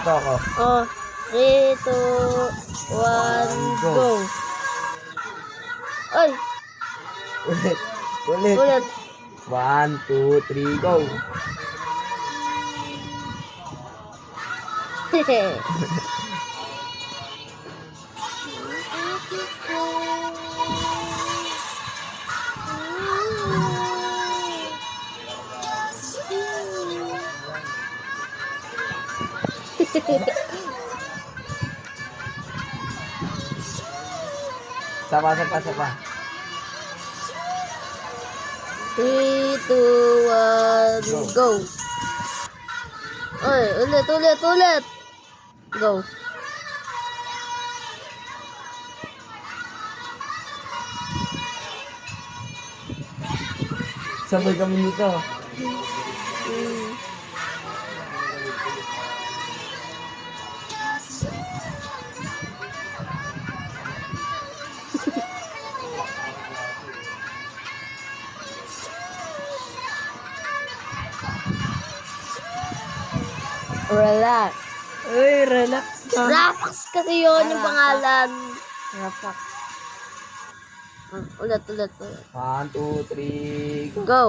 Ito ako. Oh, 3, 2, 1, go. Ay, Ulit. Ulit. ulit. 1, 2, 3, go. Sapa. 3, 2, 1, go. Ay, ulit. Go. Sabay kami nito. Relax. Uy, relax ka. Rafax kasi yun yung pangalan. Rafax. Ulit. 1, 2, 3, go. Go.